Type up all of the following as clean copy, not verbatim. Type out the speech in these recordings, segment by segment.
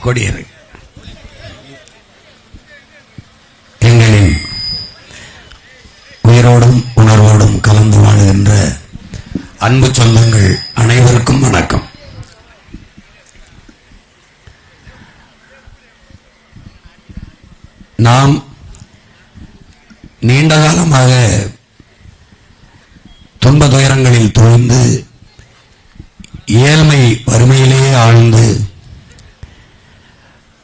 கொடியேறு. எங்களின் உயிரோடும் உணர்வோடும் கலந்து வாழுகின்ற அன்பு சொந்தங்கள் அனைவருக்கும் வணக்கம். நாம் நீண்ட காலமாக துன்ப துயரங்களில் தோய்ந்து ஏழ்மை வறுமையிலேயே ஆழ்ந்து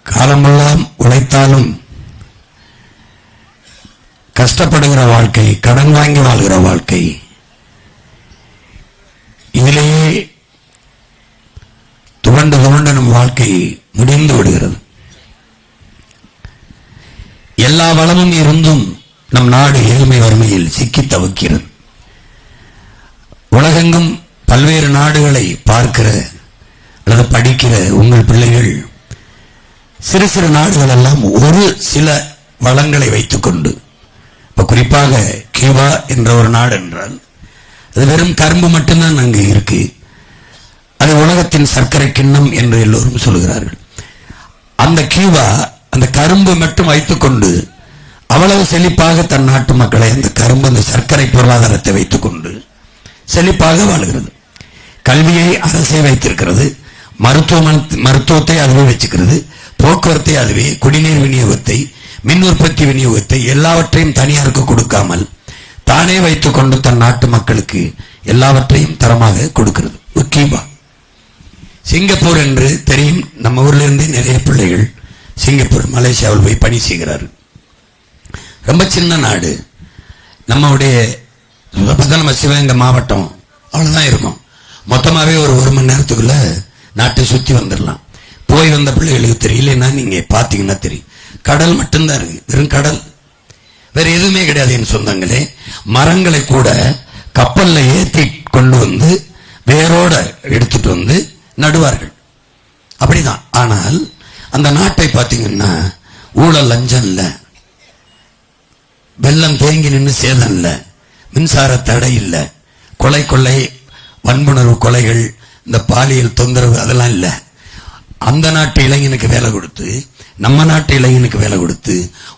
காலமெல்லாம் உழைத்தாலும் கஷ்டப்படுகிற வாழ்க்கை, கடன் வாங்கி வாழ்கிற வாழ்க்கை, இதிலேயே துவண்டு துவண்டு நம் வாழ்க்கை முடிந்து விடுகிறது. எல்லா வளமும் இருந்தும் நம் நாடு ஏழ்மை வறுமையில் சிக்கி தவிக்கிறது. உலகெங்கும் பல்வேறு நாடுகளை பார்க்கிற அல்லது படிக்கிற உங்கள் பிள்ளைகள் சிறு சிறு நாடுகள் எல்லாம் ஒரு சில வளங்களை வைத்துக்கொண்டு, இப்ப குறிப்பாக கியூபா என்ற ஒரு நாடு என்றால் அது வெறும் கரும்பு மட்டும்தான் அங்கு இருக்கு. அது உலகத்தின் சர்க்கரை கிண்ணம் என்று எல்லோரும் சொல்கிறார்கள். அந்த கியூபா அந்த கரும்பு மட்டும் வைத்துக்கொண்டு அவ்வளவு செழிப்பாக தன் நாட்டு மக்களை அந்த கரும்பு அந்த சர்க்கரை பொருளாதாரத்தை வைத்துக் கொண்டு செழிப்பாக வாழ்கிறது. கல்வியை அரசே வைத்திருக்கிறது, மருத்துவத்தை அதுவே வச்சுக்கிறது, போக்குவரத்தை அதுவே, குடிநீர் விநியோகத்தை, மின் உற்பத்தி விநியோகத்தை எல்லாவற்றையும் தனியாருக்கு கொடுக்காமல் தானே வைத்துக் கொண்டு தன் நாட்டு மக்களுக்கு எல்லாவற்றையும் தரமாக கொடுக்கிறது. கியூபா. சிங்கப்பூர் என்று தெரியும், நம்ம ஊர்ல இருந்து நிறைய பிள்ளைகள் சிங்கப்பூர் மலேசியாவில் போய் பணி செய்கிறார்கள். ரொம்ப சின்ன நாடு. நம்முடைய நம்ம சிவகங்கை மாவட்டம் அவ்வளவுதான் இருக்கும். மொத்தமாவே ஒரு மணி நேரத்துக்குள்ள நாட்டை சுத்தி வந்துடலாம். போய் வந்த பிள்ளைகளுக்கு தெரியலன்னா நீங்க பாத்தீங்கன்னா தெரியும். கடல் மட்டும்தான் இருக்கு, வெறும் கடல், வேற எதுவுமே கிடையாது. என் சொந்தங்களே, மரங்களை கூட கப்பல்ல ஏற்றி கொண்டு வந்து வேரோட எடுத்துட்டு வந்து நடுவார்கள். அப்படிதான். ஆனால் அந்த நாட்டை பார்த்தீங்கன்னா ஊழல் லஞ்சம் இல்ல, வெள்ளம் தேங்கி நின்று சேதம் இல்ல, மின்சார தடை இல்ல, கொலை கொள்ளை வன்புணர்வு கொலைகள், இந்த பாலியல் தொந்தரவு அதெல்லாம் இல்ல. அந்த நாட்டு இளைஞனுக்கு வேலை கொடுத்து, நம்ம நாட்டு இளைஞனுக்கு வேலை கொடுத்து,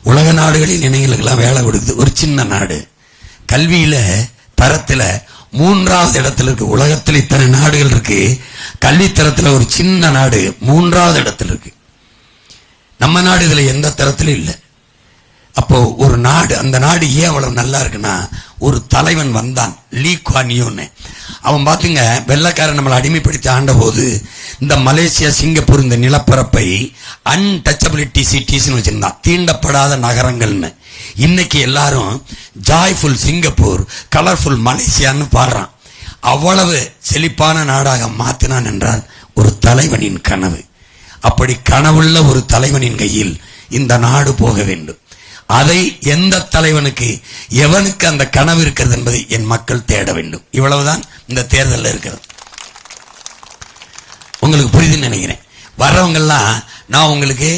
உலக நாடுகளில் இளைஞர்களுக்கெல்லாம் வேலை கொடுக்குது ஒரு சின்ன நாடு. கல்வியில தரத்துல 3வது இடத்துல இருக்கு. உலகத்தில் இத்தனை நாடுகள் இருக்கு, கல்வி தரத்துல ஒரு சின்ன நாடு 3வது இடத்துல இருக்கு. நம்ம நாடு இதுல எந்த தரத்திலும் இல்லை. அப்போ ஒரு நாடு, அந்த நாடு ஏன் அவ்வளவு நல்லா இருக்குன்னா, ஒரு தலைவன் வந்தான், லீ குவான் யூன்னு. அவன் பாத்துங்க, வெள்ளைக்காரன் நம்மளை அடிமைப்படுத்தி ஆண்ட போது இந்த மலேசியா சிங்கப்பூர் இந்த நிலப்பரப்பை அன்டச்சபிலிட்டி சிட்டிஸ்னு வச்சிருந்தான், தீண்டப்படாத நகரங்கள்னு. இன்னைக்கு எல்லாரும் ஜாய்ஃபுல் சிங்கப்பூர், கலர்ஃபுல் மலேசியான்னு பாடுறான். அவ்வளவு செழிப்பான நாடாக மாத்தினான் என்றால் ஒரு தலைவனின் கனவு. அப்படி கனவுள்ள ஒரு தலைவனின் கையில் இந்த நாடு போக வேண்டும். அதை எந்த தலைவனுக்கு, எவனுக்கு அந்த கனவு இருக்கிறது என்பதை என் மக்கள் தேட வேண்டும். இவ்வளவுதான் இந்த தேர்தலில் இருக்கிறது. உங்களுக்கு புரியுதுன்னு நினைக்கிறேன். வர்றவங்கெல்லாம் நான் உங்களுக்கு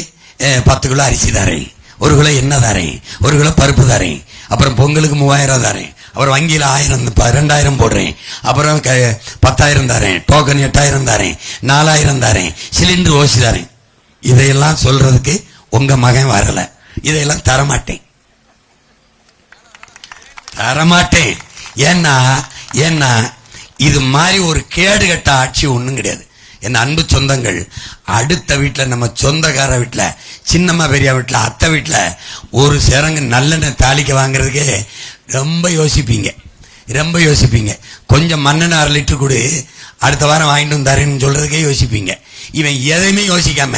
10 கிலோ அரிசி தரேன், 1 கிலோ எண்ணெய் தரேன், 1 கிலோ பருப்பு தரேன், அப்புறம் பொங்கலுக்கு 3000 தரேன், அப்புறம் வங்கியில் 1000 2000 போடுறேன், அப்புறம் 10,000 தரேன், டோக்கன் 8000 தரேன், 4000 தரேன், சிலிண்டர் ஓசி தரேன். இதையெல்லாம் சொல்றதுக்கு உங்க மகன் வரல. இதையெல்லாம் தரமாட்டேன். ஏன்னா இது மாதிரி ஒரு கேடு கட்ட ஆட்சி ஒண்ணும் கிடையாது. என் அன்பு சொந்தங்கள், அடுத்த வீட்டுல, நம்ம சொந்தக்கார வீட்டுல, சின்னம்மா பெரியா வீட்டுல, அத்தை வீட்டுல ஒரு சிறங்கு நல்லெண்ணெய் தாளிக்க வாங்குறதுக்கே ரொம்ப யோசிப்பீங்க. கொஞ்சம் மண்ணெண்ணெய் 1/2 லிட்டர் கொடு, அடுத்த வாரம் வாங்கிட்டு வந்தாருன்னு சொல்றதுக்கே யோசிப்பீங்க. இவன் எதையுமே யோசிக்காம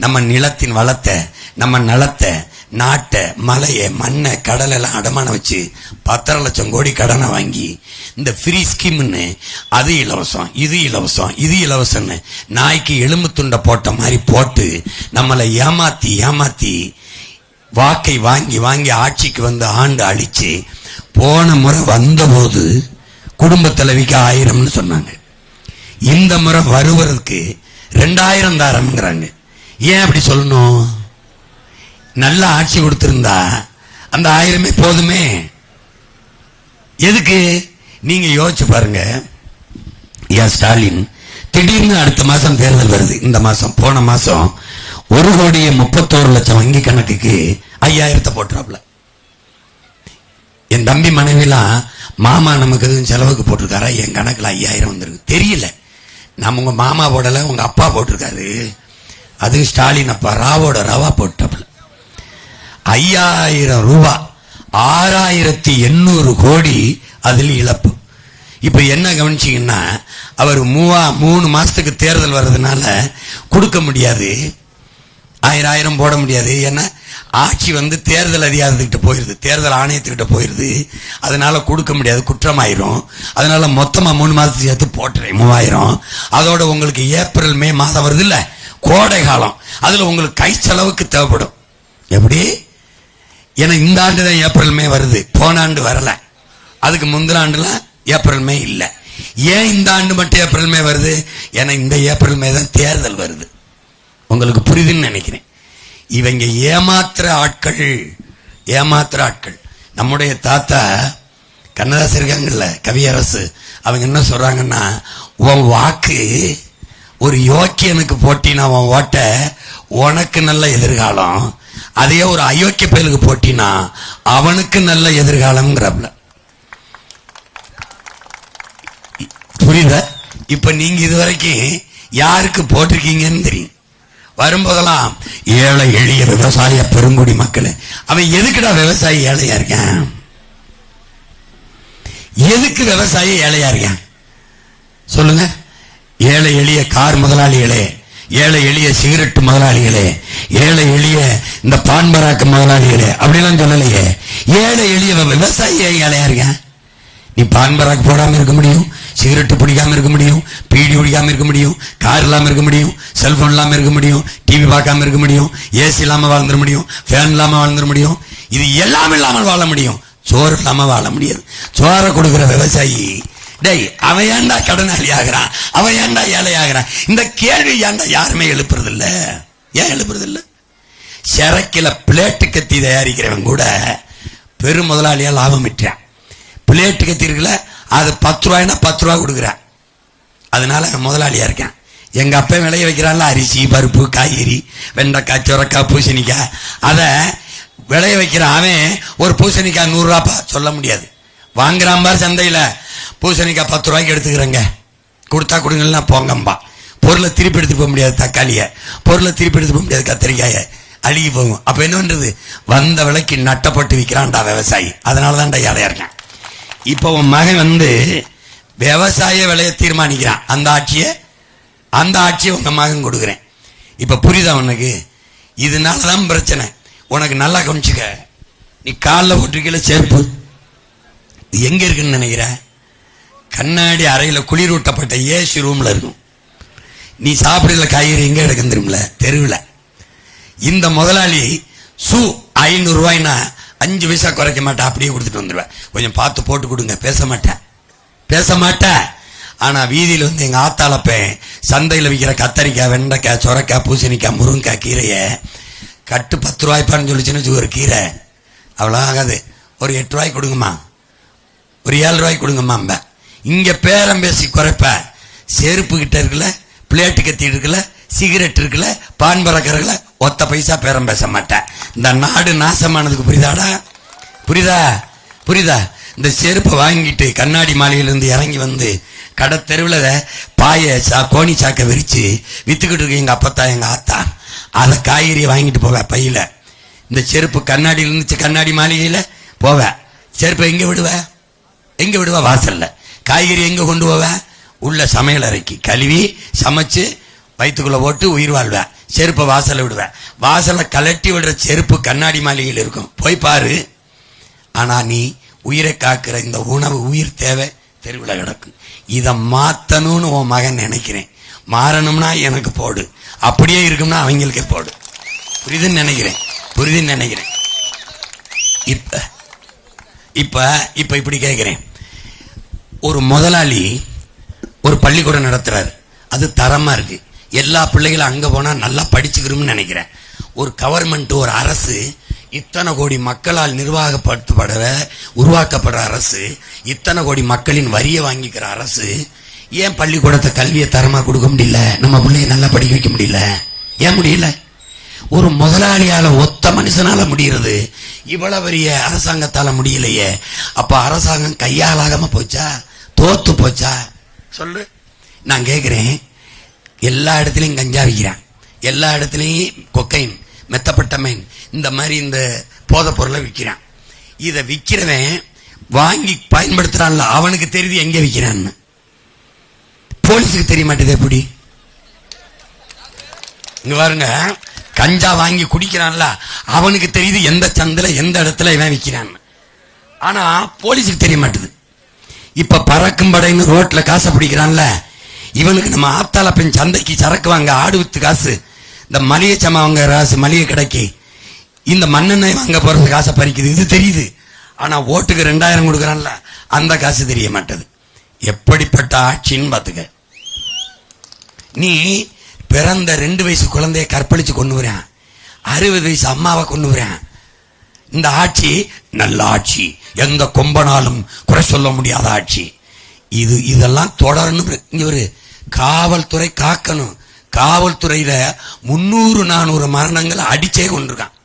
நம்ம நிலத்தின் வளத்தை, நம்ம நலத்தை, நாட்டை, மலையை, மண்ணை, கடலை எல்லாம் அடமான வச்சு 10 லட்சம் கோடி கடனை வாங்கி இந்த ஃப்ரீ ஸ்கீம்னு அது இலவசம், இது இலவசம், இது இலவசம்னு நாய்க்கு எலும்பு துண்டை போட்ட மாதிரி போட்டு நம்மளை ஏமாத்தி வாக்கை வாங்கி ஆட்சிக்கு வந்து ஆண்டு அழிச்சு, போன முறை வந்த போது குடும்ப தலைவிக்கு 1000ன்னு சொன்னாங்க. இந்த முறை வருவதற்கு 2000 தாரம்ங்கிறாங்க. ஏன் அப்படி சொல்லணும்? நல்ல ஆட்சி கொடுத்திருந்தா அந்த 1000 போதுமே. எதுக்கு? நீங்க யோசிச்சு பாருங்க. ஸ்டாலின் திடீர்னு அடுத்த மாசம் தேர்தல் வருது. இந்த மாசம் போன மாசம் 1,31,00,000 வங்கி கணக்குக்கு 5,000 போட்டுறாப்ல. என் தம்பி மனைவிலாம் மாமா நமக்கு எதுவும் செலவுக்கு போட்டிருக்காரா, என் கணக்குல 5,000 வந்திருக்கு. தெரியல, நம்ம உங்க மாமா போடல, உங்க அப்பா போட்டிருக்காரு. அது ஸ்டாலின் அப்பா ராவோட ரவா போட்டாப்ல. 5,000 ரூபாய் 6,800 கோடி அதில் இழப்பு. இப்ப என்ன கவனிச்சீங்கன்னா, அவர் 3 மாசத்துக்கு தேர்தல் வர்றதுனால கொடுக்க முடியாது, 1000 போட முடியாது. ஏன்னா ஆட்சி தேர்தல் அதிகாரத்துக்கிட்ட போயிருது, தேர்தல் ஆணையத்துக்கிட்ட போயிருது. அதனால கொடுக்க முடியாது, குற்றமாயிரும். அதனால மொத்தமா 3 மாசத்துக்கு சேர்த்து போட்டுறேன் 3000. அதோட உங்களுக்கு ஏப்ரல் மே மாதம் வருது இல்ல, கோடை காலம், அதுல உங்களுக்கு கை செலவுக்கு தேவைப்படும். எப்படி? ஏன்னா இந்த ஆண்டு தான் ஏப்ரல் மே வருது, போன ஆண்டு வரல. அதுக்கு முந்தின ஆண்டுலாம் ஏப்ரல் மே இல்ல. ஏன் இந்த ஆண்டு மட்டும் ஏப்ரல் மே வருது? ஏன்னா இந்த ஏப்ரல் மே தான் தேர்தல் வருது. உங்களுக்கு புரியுதுன்னு நினைக்கிறேன். இவங்க ஏமாத்துற ஆட்கள். நம்முடைய தாத்தா கண்ணதாசன் இருக்காங்கல்ல, கவியரசு, அவங்க என்ன சொல்றாங்கன்னா, உன் வாக்கு ஒரு யோக்கியனுக்கு போட்டினா உன் ஓட்ட உனக்கு நல்ல எதிர்காலம், அதே ஒரு அயோக்கிய பயலுக்கு போட்டினா அவனுக்கு நல்ல எதிர்காலம்ங்கிறப்பல. புரியுதா? இப்ப நீங்க இதுவரைக்கும் யாருக்கு போட்டிருக்கீங்கன்னு தெரியும். வரும்போதெல்லாம் ஏழை எளிய விவசாய பெருங்குடி மக்கள். அவன் எதுக்குடா விவசாயி ஏழையா இருக்கான்? எதுக்கு விவசாயி ஏழையா இருக்கான் சொல்லுங்க? ஏழை எளிய கார் முதலாளிகளே, ஏழை எளிய சிகரெட் முதலாளிகளே, ஏழை எளிய இந்த பான்பராக்கு முதலாளிகளே அப்படிலாம் சொல்லலையே. ஏழை எளிய விவசாயி ஏழையா இருக்கான். நீ பான்பராக்கு போடாம இருக்க முடியும், சிகரெட்டு பிடிக்காம இருக்க முடியும், பீடி பிடிக்காம இருக்க முடியும், கார் இல்லாம இருக்க முடியும், செல்போன் இல்லாம இருக்க முடியும், டிவி பார்க்காம இருக்க முடியும், ஏசி இல்லாம வாழ்ந்துட முடியும், ஃபேன் இல்லாம வாழ்ந்துட முடியும். இது எல்லாம் இல்லாமல் வாழ முடியும், சோறு இல்லாம வாழ முடியாது. சோறை கொடுக்கிற விவசாயி டேய், அவன் ஏன்டா கடனாளி ஆகிறான், அவன் ஏன்டா ஏழை ஆகிறான்? இந்த கேள்வி ஏன்டா யாருமே எழுப்புறது இல்ல? ஏன் எழுப்புறது இல்ல? சிறைக்கில பிளேட்டு கத்தி தயாரிக்கிறவன் கூட பெரும் முதலாளியா லாபம் விட்டான். பிளேட்டு கத்தி இருக்குல்ல, அது 10 ரூபாய்னா 10 ரூபா கொடுக்குறான். அதனால முதலாளியா இருக்கான். எங்க அப்பா விளைய வைக்கிறான்ல, அரிசி பருப்பு காய்கறி வெண்டைக்காய் சுரக்காய் பூசணிக்காய், அத விளைய வைக்கிறான். அவன் ஒரு பூசணிக்காய் 100 ரூபா சொல்ல முடியாது. வாங்குறான் பார் சந்தையில, பூசணிக்காய் 10 ரூபாய்க்கு எடுத்துக்கிறேங்க, கொடுத்தா கொடுங்கன்னா போங்கம்பா. பொருளை திருப்பி எடுத்து போக முடியாது, தக்காளிய பொருளை திருப்பி எடுத்து போக முடியாது, கத்திரிக்காய அழுகி போகும். அப்ப என்ன பண்றது? வந்த விலைக்கு நட்டப்பட்டு விற்கிறான்டா விவசாயி. அதனாலதான்டா ஏழையா இருக்கான். இப்ப உன் மகன் விவசாய விலையை தீர்மானிக்கிறான். அந்த ஆட்சியை உங்க மகன் கொடுக்குறேன். இப்ப புரியுதா உனக்கு? இதனாலதான் பிரச்சனை. உனக்கு நல்லா கவனிச்சுக்க. நீ காலில் போட்டிருக்கல செருப்பு, எங்க இருக்குன்னு நினைக்கிற? கண்ணாடி அறையில குளிரூட்டப்பட்ட ஏசி ரூம்ல இருக்கும். நீ சாப்பிடல காய்கறி எங்க எடுக்க தெரியுமில்ல, தெருவில். இந்த முதலாளி சூ 500 ரூபாய்னா 5 பைசா குறைக்க மாட்டேன், அப்படியே கொடுத்துட்டு வந்துடுவேன். கொஞ்சம் பார்த்து போட்டு கொடுங்க. பேச மாட்டேன். ஆனா வீதியில எங்க ஆத்தாளப்பேன் சந்தையில் விற்கிற கத்தரிக்காய் வெண்டைக்காய் சொரக்காய் பூசணிக்காய் முருங்கைக்காய் கீரையை கட்டு 10 ரூபாய்ப்பான்னு சொல்லிச்சுன்னு ஒரு கீரை அவ்வளோ ஆகாது, ஒரு 8 ரூபாய்க்கு கொடுங்கம்மா, ஒரு 7 ரூபாய்க்கு கொடுங்கம்மா. இங்க பேரம் பேசி குறைப்ப. செருப்பு கிட்ட இருக்குல்ல, பிளேட்டு கத்தி இருக்குல்ல, சிகரெட் இருக்குல்ல, பான் பறக்கிறதுல ஒத்த பைசா பேரம் பேச மாட்டேன். இந்த நாடு நாசமானதுக்கு புரியுதா? இந்த செருப்பை வாங்கிட்டு கண்ணாடி மாளிகையிலிருந்து இறங்கி கடை தெருவில் பாய கோணி சாக்க விரிச்சு வித்துக்கிட்டு இருக்கு எங்க அப்பத்தா எங்க ஆத்தா. அதை காய்கறியை வாங்கிட்டு போவேன் பையில. இந்த செருப்பு கண்ணாடியில் இருந்துச்சு, கண்ணாடி மாளிகையில போவேன். செருப்பை எங்க விடுவா? வாசல்ல. காய்கறி எங்க கொண்டு போவேன்? உள்ள சமையல் அறைக்கு கழுவி சமைச்சு வயிற்றுக்குள்ள போட்டு உயிர் வாழ்வேன். செருப்பை வாசல்ல விடுவேன். வாசல்ல கலட்டி விடுற செருப்பு கண்ணாடி மாளிகையில் இருக்கும், போய் பாரு. ஆனா நீ உயிரை காக்கிற இந்த உணவு உயிர் தேவை தெருவில் கிடக்கும். இதை மாத்தணும்னு உன் மகன் நினைக்கிறேன். மாறணும்னா எனக்கு போடு, அப்படியே இருக்கும்னா அவங்களுக்கே போடு. புரியுதுன்னு நினைக்கிறேன். இப்ப இப்படி கேட்கிறேன். ஒரு முதலாளி ஒரு பள்ளிக்கூடம் நடத்துறாரு, அது தரமா இருக்கு, எல்லா பிள்ளைகளும் அங்க போனா நல்லா படிச்சுக்கிறோம்னு நினைக்கிறேன். ஒரு கவர்மெண்ட், ஒரு அரசு, இத்தனை கோடி மக்களால் உருவாக்கப்படுற அரசு, இத்தனை கோடி மக்களின் வரியை வாங்கிக்கிற அரசு, ஏன் பள்ளிக்கூடத்தை கல்வியை தரமா கொடுக்க முடியல? நம்ம பிள்ளைய நல்லா படிக்க வைக்க முடியல? ஏன் முடியல? ஒரு முதலாளியால, ஒத்த மனுஷனால முடிகிறது, இவ்வளவு பெரிய அரசாங்கத்தால முடியலையே. அப்ப அரசாங்கம் கையாலாகாம போச்சா? தோத்து போச்சா? சொல்லு. நான் கேட்கிறேன், எல்லா இடத்துலயும் கஞ்சா விற்கிறான், எல்லா இடத்துலயும் கொக்கைன், மெத்தப்பட்டமைன், இந்த மாதிரி இந்த போதை பொருளை விற்கிறான். இதை விற்கிறவன் வாங்கி பயன்படுத்துறான்ல, அவனுக்கு தெரியுது எங்க விற்கிறான்னு. போலீஸுக்கு தெரிய மாட்டேது. எப்படி? இங்க பாருங்க, கஞ்சா வாங்கி குடிக்கிறான்ல, அவனுக்கு தெரியுது எந்த சந்தில எந்த இடத்துல இவன் விற்கிறான். ஆனா போலீஸுக்கு தெரிய மாட்டேது. இப்ப பறக்கும் படைன்னு ரோட்ல காசை பிடிக்கிறான்ல, இவனுக்கு நம்ம ஆத்தால பெண் சந்தைக்கு சரக்கு வாங்க ஆடு வித்து காசு, இந்த மளிகை சமா வாங்க காசு, மளிகை கடைக்கு இந்த மண்ணெண்ணெய் வாங்க போறது காசை பறிக்குது, இது தெரியுது. ஆனா ஓட்டுக்கு 2000 கொடுக்கறான்ல, அந்த காசு தெரிய மாட்டது. எப்படிப்பட்ட ஆட்சின்னு பாத்துக்க. நீ பிறந்த 2 வயசு குழந்தைய கற்பழிச்சு கொண்டு வரான், 60 வயசு அம்மாவை கொண்டு வரான். இந்த ஆட்சி நல்ல ஆட்சி, எந்த கொம்பனாலும் குறை சொல்ல முடியாத ஆட்சி. இதெல்லாம் தொடரணும். இங்க ஒரு காவல்துறை காக்கணும். காவல்துறையில 300-400 மரணங்களை அடிச்சே கொண்டிருக்கான்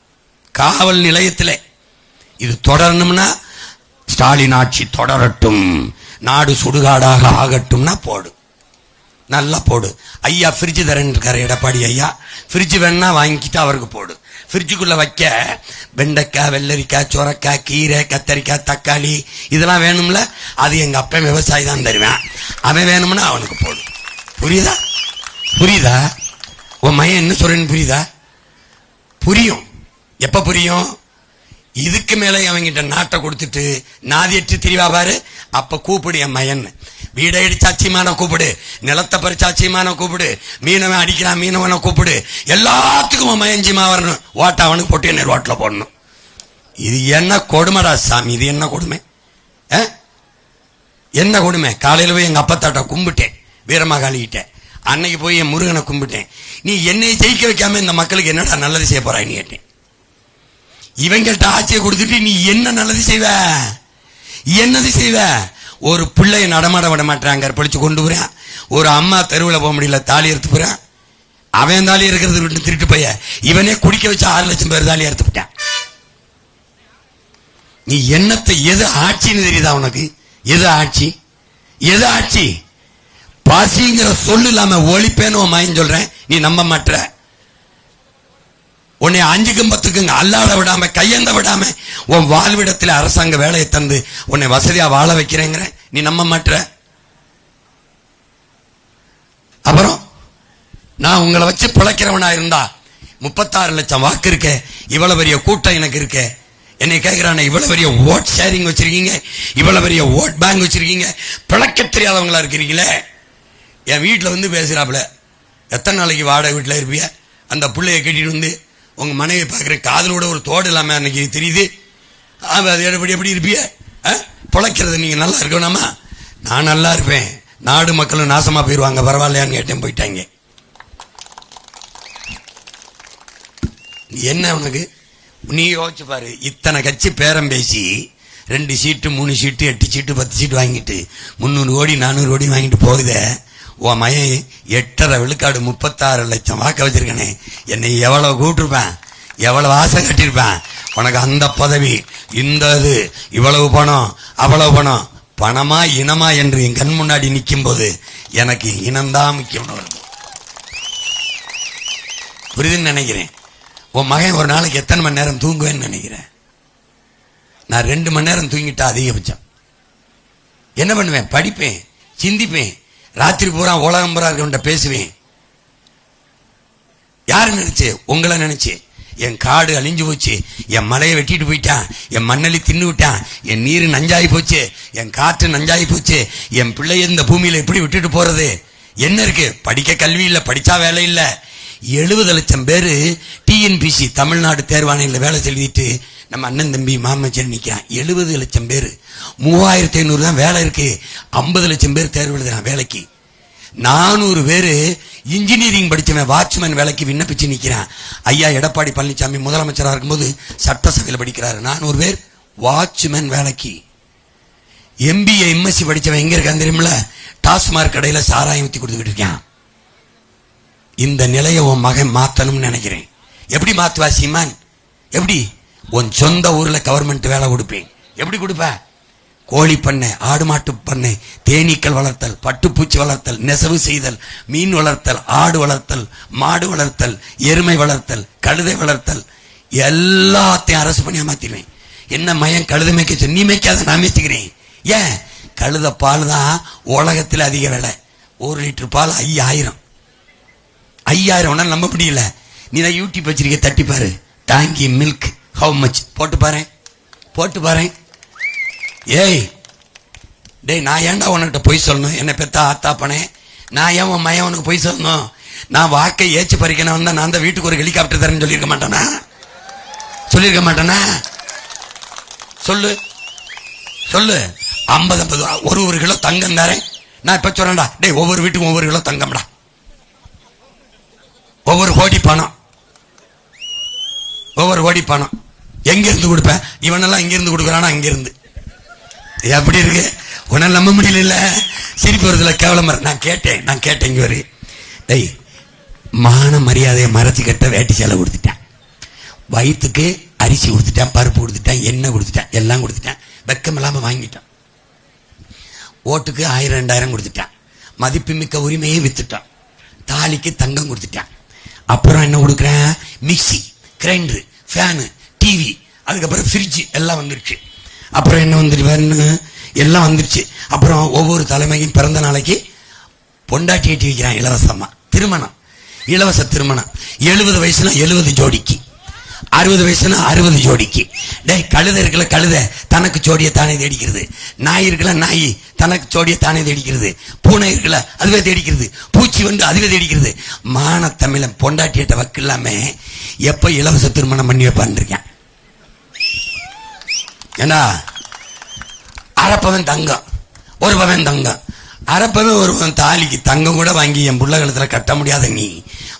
காவல் நிலையத்தில். இது தொடரணும்னா ஸ்டாலின் ஆட்சி தொடரட்டும், நாடு சுடுகாடாக ஆகட்டும்னா போடு, நல்லா போடு. ஐயா ஃப்ரிட்ஜ் தரேன்னு இருக்காரு எடப்பாடி ஐயா, ஃப்ரிட்ஜ் வேணா வாங்கிட்டு அவருக்கு போடு. ஃப்ரிட்ஜுக்குள்ள வைக்க வெண்டைக்காய், வெள்ளரிக்காய், சுரக்காய், கீரை, கத்தரிக்காய், தக்காளி இதெல்லாம் வேணும்ல, அது எங்க அப்பா விவசாயி தான் தருவேன், அவன் வேணும்னா அவனுக்கு போடு. புரியுதா? புரியுதா? உன் மையம் என்ன சொல்றேன்னு புரியுதா? புரியும். எப்ப புரியும்? இதுக்கு மேல அவங்கிட்ட நாட்டை கொடுத்துட்டு நாதியற்று திரிவா பாரு, அப்ப கூப்பிடு என் மயன். வீடை அடிச்சு அச்சியமான கூப்பிடு, நிலத்தை பறிச்சு அச்சியமான கூப்பிடு, மீனவன் அடிக்கிறான் மீனவனை கூப்பிடு, எல்லாத்துக்கும் மயஞ்சியமா வரணும். ஓட்ட அவனுக்கு போட்டு என்ன ரோட்ல போடணும். இது என்ன கொடுமைடா சாமி, இது என்ன கொடுமை? என்ன கொடுமை? காலையில போய் எங்க அப்பத்தாட்ட கும்பிட்டேன், வீரமகாளிகிட்ட. அன்னைக்கு போய் என் முருகனை கும்பிட்டேன். நீ என்னை ஜெயிக்க வைக்காம இந்த மக்களுக்கு என்னடா நல்லது செய்ய போறான்னு கேட்டேன். இவங்கள்ட்ட ஆட்சியை கொடுத்துட்டு நீ என்ன நல்லது செய்வ? என்னது செய்வ? ஒரு பிள்ளைய நடமாட விட மாட்டாங்க, கற்பழிச்சு கொண்டு போறான். ஒரு அம்மா தெருவில் போக முடியல, தாலி எடுத்து போறான். அவன் தாலி இருக்கிறது விட்டு திருட்டு பைய, இவனே குடிக்க வச்சு 6 லட்சம் பேர் தாலி எடுத்து விட்டான். நீ என்னத்தை, எது ஆட்சின்னு தெரியுதா உனக்கு? எது ஆட்சி? எது ஆட்சி? பசிங்கிற சொல்லு இல்லாம ஒழிப்பேன்னு மயன் சொல்றேன், நீ நம்ப மாட்ட. உன்னை 5க்கும் 10க்கும் அல்லாட விடாம, கையெந்த விடாம உன் வாழ்விடத்தில் அரசாங்க வேலையை தந்து உன்னை வசதியா வாழ வைக்கிறேங்கிற, நீ நம்ப மாட்ட. அப்புறம் நான் உங்களை வச்சு பிழைக்கிறவனா இருந்தா 36 லட்சம் வாக்கு இருக்க, இவ்வளவு பெரிய கூட்டம் எனக்கு இருக்க, என்னை கேட்கிறான இவ்வளவு பெரிய ஓட் ஷேரிங் வச்சிருக்கீங்க, இவ்வளவு பெரிய ஓட் பேங்க் வச்சிருக்கீங்க, பிழைக்க தெரியாதவங்களா இருக்கிறீங்களே. என் வீட்டில் வந்து பேசுறாப்புல, எத்தனை நாளைக்கு வாடகை வீட்டில் இருப்பிய? அந்த பிள்ளைய கட்டிட்டு வந்து உங்க மனைவி பார்க்குற காதலோட ஒரு தோடு இல்லாம அன்னைக்கு தெரியுது. அது எப்படி இருப்பிய? பிழைக்கிறது நீங்க நல்லா இருக்கணுமா? நான் நல்லா இருப்பேன், நாடு மக்களும் நாசமா போயிருவாங்க, பரவாயில்லையான்னு கேட்டேன், போயிட்டாங்க. என்ன உனக்கு? நீ யோசிச்சு பாரு, இத்தனை கட்சி பேரம் பேசி 2 சீட்டு 3 சீட்டு 8 சீட்டு 10 சீட்டு வாங்கிட்டு 300 கோடி 400 கோடி வாங்கிட்டு போகுத. உன் மயன் 8.5 விழுக்காடு 36 லட்சம் வாக்க வச்சிருக்கனே, என்னை எவ்வளவு கூப்பிட்டுருப்பேன், எவ்வளவு ஆசை கட்டிருப்பேன். உனக்கு அந்த பதவி, இந்த இது, இவ்வளவு பணம் அவ்வளவு பணம், பணமா இனமா என்று என் கண் முன்னாடி நிற்கும் போது எனக்கு இனம்தான் முக்கியம். புரியுதுன்னு நினைக்கிறேன். உன் மகன் ஒரு நாளைக்கு எத்தனை மணி நேரம் தூங்குவேன்னு நினைக்கிறேன்? நான் 2 மணி நேரம் தூங்கிட்டா அதிகபட்சம். என்ன பண்ணுவேன்? படிப்பேன், சிந்திப்பேன், ராத்திரி பூரா உலகம் பூரா இருக்க பேசுவேன். யாரு நினைச்சு? உங்களை நினைச்சு. என் காடு அழிஞ்சு போச்சு, என் மலையை வெட்டிட்டு போயிட்டான், என் மண்ணலி தின்னு விட்டான், என் நீர் நஞ்சாயி போச்சு, என் காற்று நஞ்சாயி போச்சு, என் பிள்ளைய இந்த பூமியில எப்படி விட்டுட்டு போறது? என்ன இருக்கு? படிக்க கல்வி இல்ல, படிச்சா வேலை இல்ல. 70 லட்சம் பேரு டிஎன்பிசி தமிழ்நாடு தேர்வாணையில் வேலை செலுத்திட்டு நம்ம அண்ணன் தம்பி மாமச்சன் நிற்கிறான். 70 லட்சம் பேர், 3500 தான் வேலை இருக்கு, 50 லட்சம் பேர் தேர்வு எழுதுறான் வேலைக்கு. 400 பேரு இன்ஜினியரிங் படிச்சவன் வாட்ச்மேன் வேலைக்கு விண்ணப்பிச்சு நிற்கிறான். ஐயா எடப்பாடி பழனிசாமி முதலமைச்சராக இருக்கும்போது சட்டசபையில் படிக்கிறாரு. 400 பேர் வாட்ச்மேன் வேலைக்கு. எம்பிஏ எம்எஸ்சி படிச்சவன் எங்க இருக்கான் தெரியுமில்ல? டாஸ்மார்க் கடையில சாராயம் ஊத்தி கொடுத்துக்கிட்டு இருக்கான். இந்த நிலையை உன் மகன் மாத்தணும்னு நினைக்கிறேன். எப்படி மாத்துவா சீமான்? எப்படி? உன் சொந்த ஊர்ல கவர்மெண்ட் வேலை கொடுப்பேன். எப்படி கொடுப்ப? கோழி பண்ணை, ஆடு மாட்டு பண்ணை, தேனீக்கள் வளர்த்தல், பட்டுப்பூச்சி வளர்த்தல், நெசவு செய்தல், மீன் வளர்த்தல், ஆடு வளர்த்தல், மாடு வளர்த்தல், எருமை வளர்த்தல், கழுதை வளர்த்தல், எல்லாத்தையும் அரசு பண்ணி மாத்திடுவேன். என்ன மயம் கழுதை மேய்க்க? நீ மேய்க்காத, நான் மேய்ச்சிக்கிறேன். ஏன்? கழுத பால் தான் உலகத்தில் அதிக விலை. 1 லிட்டர் பால் 5000 நம்ப முடியல. நீ தான் யூடியூப் வச்சிருக்க, தட்டி பாரு. டாங்கி மில்க் ஹவு மச் போட்டு பாரு. ஏய் டேய், நான் ஏன்டா உனக்கிட்ட பொய் சொல்லணும்? என்னை பெத்தா ஆத்தாப்பனே, நான் ஏன் உன் மையன் உனக்கு பொய் சொல்லணும்? நான் வாக்கை ஏச்சு பறிக்கணும் வந்தா நான் தான் வீட்டுக்கு ஒரு ஹெலிகாப்டர் தரேன்னு சொல்லியிருக்க மாட்டேனா? சொல்லு 50 ஒரு கிலோ தங்கம் தரேன். நான் இப்ப சொல்றேன்டா, டேய் ஒவ்வொரு வீட்டுக்கும் ஒவ்வொரு கிலோ தங்கம்டா, ஒவ்வொரு கோடி பணம் எங்க இருந்து கொடுப்பேன்? இவனெல்லாம் இங்க இருந்து கொடுக்கறானா? அங்க இருந்து. எப்படி இருக்கு? உன்னால நம்ப முடியல. சிரிப்பு வருதுல, கேவலமா. நான் கேட்டேன் இங்க வரு. டேய், மான மரியாதையை மறைச்சு கட்ட வேட்டி சேலை கொடுத்துட்டேன், வயிற்றுக்கு அரிசி கொடுத்துட்டேன், பருப்பு கொடுத்துட்டேன், எண்ணெய் கொடுத்துட்டேன், எல்லாம் கொடுத்துட்டேன். வெக்கம் இல்லாம வாங்கிட்டான். ஓட்டுக்கு 1000-2000 கொடுத்துட்டான். மதிப்பு மிக்க உரிமையை வித்துட்டான். தாலிக்கு தங்கம் கொடுத்துட்டான். அப்புறம் என்ன கொடுக்குறேன்? மிக்சி, கிரைண்டர், ஃபேனு, டிவி, அதுக்கப்புறம் ஃப்ரிட்ஜ் எல்லாம் வந்துருச்சு. அப்புறம் என்ன வந்துருவாருன்னு எல்லாம் வந்துருச்சு. அப்புறம் ஒவ்வொரு தலைமையும் பிறந்த நாளைக்கு பொண்டாட்டி ஏற்றி வைக்கிறான் இலவசமா. திருமணம், இலவச திருமணம். 70 வயசுல 70 ஜோடிக்கு, 60 வயசுனா 60 ஜோடிக்கு. டேய், கழுதை இருக்கல, கழுதை தனக்கு ஜோடியை தானே தேடிக்கிறது. நாய் இருக்கல, நாய் தனக்கு ஜோடியை தானே தேடிக்கிறது. பூனை இருக்கல, அதுவே தேடிக்கிறது. பூச்சி வந்து அதுவே தேடிக்கிறது. மான தமிழ பொண்டாட்டியிட்ட வக்கு இல்லாம எப்ப இலவச திருமணம் பண்ணி வைப்பான்னு இருக்கேன். ஏன்னா அரப்பவன் தங்கம், ஒரு பவன் தங்கம், அரப்பவன் ஒரு தாலிக்கு தங்கம் கூட வாங்கி என் புள்ள கழுத்துல கட்ட முடியாத நீ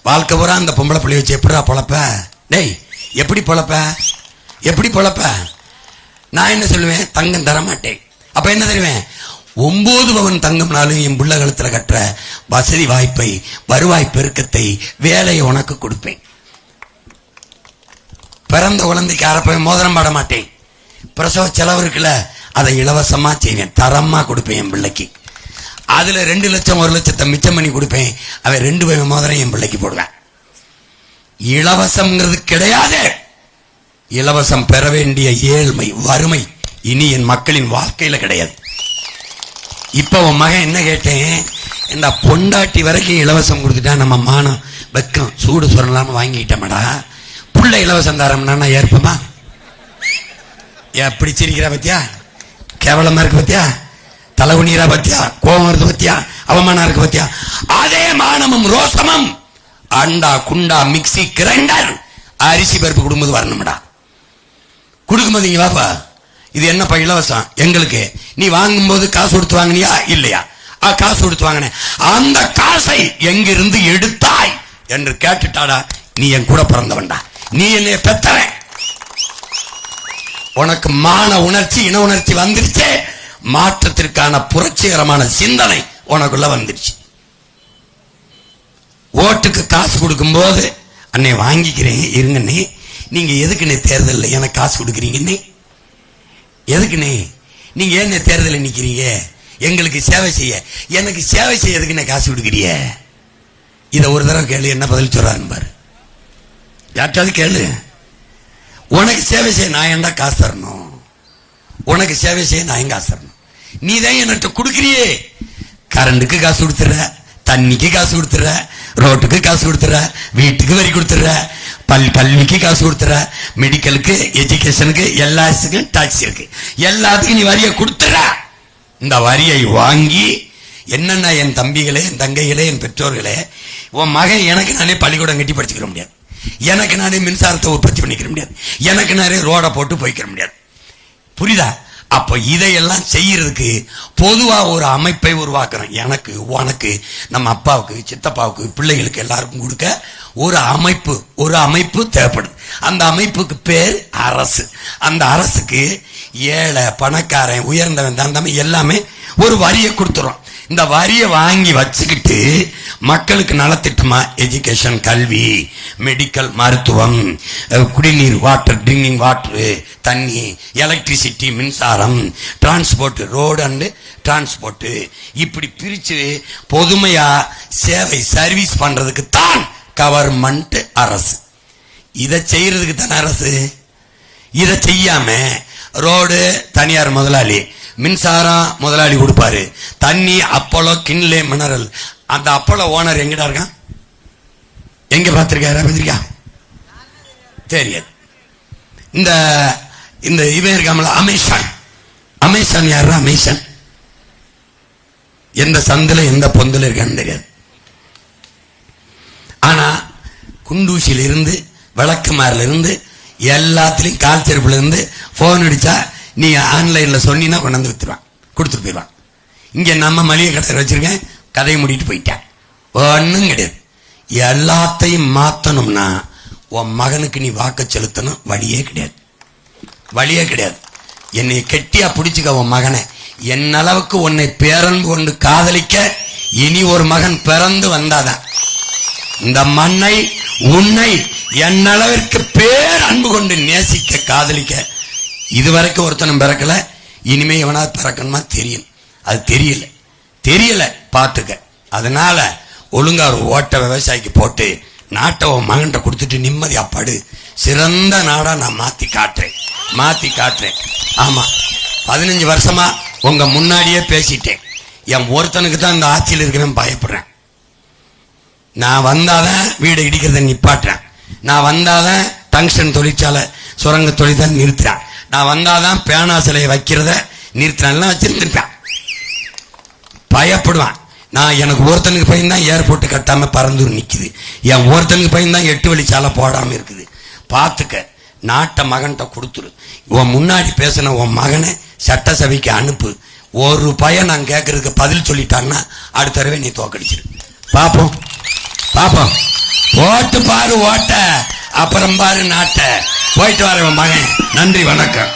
வாழ்க்கை பூரா அந்த பொம்பளை பிள்ளை வச்சு எப்படா பொழப்ப? டேய், எப்படி பொழப்ப? நான் என்ன சொல்லுவேன்? தங்கம் தர மாட்டேன். அப்ப என்ன தருவேன்? 9 பவன் தங்கம்னாலும் என் புள்ள கழுத்துல கட்டுற வசதி வாய்ப்பை, வருவாய் பெருக்கத்தை, வேலையை உனக்கு கொடுப்பேன். பிறந்த குழந்தைக்கு அரப்பவன் மோதிரம் பாட மாட்டேன். பிரசவ செலவு இருக்குல்ல, அதை இலவசமா செய்வேன், தரமா கொடுப்பேன் என் பிள்ளைக்கு. அதுல 2 லட்சம் 1 லட்சத்தை மிச்சம் பண்ணி கொடுப்பேன். அவன் 2 பவன் மோதிரம் என் பிள்ளைக்கு போடுவேன். இலவசம்ங்கிறது கிடையாது. இலவசம் பெற வேண்டிய ஏழ்மை, வறுமை இனி என் மக்களின் வாழ்க்கையில கிடையாது. இப்ப உன் மகன் என்ன கேட்டேன்? இந்த பொண்டாட்டி வரைக்கும் இலவசம் கொடுத்துட்டா நம்ம மானம் வெக்கம் சூடு சொல்லலாம வாங்கிட்டோம்டா. புள்ள இலவசம் தரம்னா ஏற்பமா? எப்படி சிரிக்கிறா பத்தியா? கேவலமா இருக்கு பத்தியா? தலைகுனிரா பத்தியா? கோபம் இருக்கு பத்தியா? அவமானம் இருக்கு பத்தியா? அதே மானமும் ரோசமும் அண்டா குண்டா மிக்சி கிரைண்டர் அரிசி பருப்பு கொடுக்கும்போது வரணும்டா. கொடுக்கும்போது இங்க வாப்பா, இது என்னப்பா இலவசம் எங்களுக்கு, நீ வாங்கும்போது காசு கொடுத்து வாங்கினியா இல்லையா? காசு கொடுத்து வாங்கினேன். அந்த காசை எங்கிருந்து எடுத்தாய் என்று கேட்டுட்டாடா, நீ என் கூட பிறந்தவன்டா, நீ என்னை பெத்தவன். உனக்கு மான உணர்ச்சி, இன உணர்ச்சி வந்துருச்சு. மாற்றத்திற்கான புரட்சிகரமான சிந்தனை உனக்குள்ள வந்துருச்சு. ஓட்டுக்கு காசு கொடுக்கும் போது அன்னை வாங்கிக்கிறேன் இருங்கண்ணே, நீங்க எதுக்குண்ணே தேர்தலில் எனக்கு காசு கொடுக்குறீங்கன்னே? எதுக்குண்ணே நீங்க ஏன் தேர்தலில் நிக்கிறீங்க? எங்களுக்கு சேவை செய்ய. எனக்கு சேவை செய்ய எதுக்குண்ணே காசு கொடுக்குறிய? இதை ஒரு தடவை கேளு, என்ன பதில் சொல்றாருன்னு பாரு. யார்ட்டாவது கேளு. உனக்கு சேவை செய்ய நான் ஏன்டா காசு தரணும்? உனக்கு சேவை செய்ய நான் எங்க காசு தரணும்? நீ தான் என்கிட்ட கொடுக்குறியே. கரண்டுக்கு காசு கொடுத்துற, தண்ணிக்கு காசு கொடுத்துற, ரோட்டுக்கு காசு கொடுத்துற, வீட்டுக்கு வரி கொடுத்துற, கல்விக்கு காசு கொடுத்துற, மெடிக்கலுக்கு, எஜுகேஷனுக்கு, எல்லாத்துக்கும் டாக்ஸ் இருக்கு, எல்லாத்துக்கும் நீ வரியை கொடுத்துற. இந்த வரியை வாங்கி என்னன்னா என் தம்பிகளே, என் தங்கைகளே, என் பெற்றோர்களே, உன் மகன் எனக்கு நானே பள்ளிக்கூடம் கட்டி படிச்சுக்கிற முடியாது, எனக்கு நானே மின்சாரத்தை உற்பத்தி பண்ணிக்கிற முடியாது, எனக்கு நானே ரோட போட்டு போய்க்கிற முடியாது. புரியுதா? அப்ப இதையெல்லாம் செய்யறதுக்கு பொதுவா ஒரு அமைப்பை உருவாக்குறோம். எனக்கு, உனக்கு, நம்ம அப்பாவுக்கு, சித்தப்பாவுக்கு, பிள்ளைகளுக்கு எல்லாருக்கும் கொடுக்க ஒரு அமைப்பு தேவைப்படுது. அந்த அமைப்புக்கு பேர் அரசு. அந்த அரசுக்கு ஏழை, பணக்காரன், உயர்ந்தவன், தாழ்ந்தவன் எல்லாமே ஒரு வரியை கொடுத்துறோம். இந்த வரியை வாங்கி வச்சுக்கிட்டு மக்களுக்கு நலத்திட்டமா எஜுகேஷன், கல்வி, மெடிக்கல், மருத்துவம், குடிநீர், வாட்டர், ட்ரிங்கிங் வாட்டரு, தண்ணி, எலக்ட்ரிசிட்டி, மின்சாரம், டிரான்ஸ்போர்ட், ரோடு அண்ட் டிரான்ஸ்போர்ட், இப்படி பிரிச்சு பொதுமையா சேவை சர்வீஸ் பண்றதுக்கு தான் கவர்மெண்ட் அரசு. இதை செய்யறதுக்கு தானே அரசு. இதை செய்யாம ரோடு தனியார் முதலாளி, மின்சாரம் முதலாளி கொடுப்பாரு, தண்ணி அப்போலோ, கின்லே, மினரல். அந்த அப்போலோ ஓனர் எங்கிட்ட இருக்கான்? எங்க பார்த்திருக்கா? தெரியாது. இந்த இந்த இவன் இருக்காமல அமேசான். அமேசான் யாரா? அமேசான் எந்த சந்தில எந்த பொந்தில இருக்கான்னு தெரியாது. ஆனா குண்டூசியில இருந்து, விளக்குமாரில இருந்து, எல்லாத்திலையும் கால் செருப்புல இருந்து போன் அடிச்சா நீ ஆன்லைன்ல சொன்னீங்கன்னா கொண்டாந்து வித்துருவான், கொடுத்துட்டு போயிடுவான். இங்க நம்ம மளிகை கடை வச்சிருக்கேன், கதையை மூடிட்டு போயிட்டேன். ஒன்னும் கிடையாது. எல்லாத்தையும் மாத்தணும்னா உன் மகனுக்கு நீ வாக்கு செலுத்தணும். வழியே கிடையாது, வழியே கிடையாது. என்னை கெட்டியா பிடிச்சுக்க உன் மகனை. என் அளவுக்கு உன்னை பேரன்பு கொண்டு காதலிக்க இனி ஒரு மகன் பிறந்து வந்தாதான். இந்த மண்ணை, உன்னை என் அளவிற்கு பேர் அன்பு கொண்டு நேசிக்க, காதலிக்க இதுவரைக்கும் ஒருத்தனும் பிறக்கல. இனிமே எவனாவது பிறக்கணுமா தெரியும். அது தெரியல பார்த்துக்க. அதனால ஒழுங்கா ஒரு ஓட்ட விவசாயிக்கு போட்டு நாட்டை மகன்கிட்ட கொடுத்துட்டு நிம்மதி அப்பாடு. சிறந்த நாடா நான் மாத்தி காட்டுறேன். ஆமா, 15 வருஷமா உங்க முன்னாடியே பேசிட்டேன். என் ஒருத்தனுக்கு தான் இந்த ஆட்சியில் இருக்கிறவன் பயப்படுறேன். நான் வந்தாதான் வீடை இடிக்கிறத நிப்பாட்டுறேன். நான் வந்தாதான் டங்ஸ்டன் தொழிற்சாலை, சுரங்க தொழிற்சாலை நிறுத்துறேன். நான் வந்தாதான் பேனா சிலையை வைக்கிறத நிறுத்தினா வச்சிருந்திருப்பேன். பயப்படுவான். நான் எனக்கு ஒருத்தனுக்கு பயன்தான் ஏர்போர்ட் கட்டாம பறந்தூர் நிக்குது. என் ஒருத்தனுக்கு பயன்தான் 8 வழி சாலை போடாம இருக்குது. பார்த்துக்க, நாட்டை மகன்கிட்ட கொடுத்துரு. உன் முன்னாடி பேசின உன் மகனை சட்டசபைக்கு அனுப்பு. ஒரு பையன் நான் கேட்கறதுக்கு பதில் சொல்லிட்டான்னா அடுத்த தடவை நீ தோக்கடிச்சிரு. பாப்போம் ஓட்டு பாரு, ஓட்ட அப்புறம் பாரு நாட்டை. போயிட்டு வர மகன். நன்றி, வணக்கம்.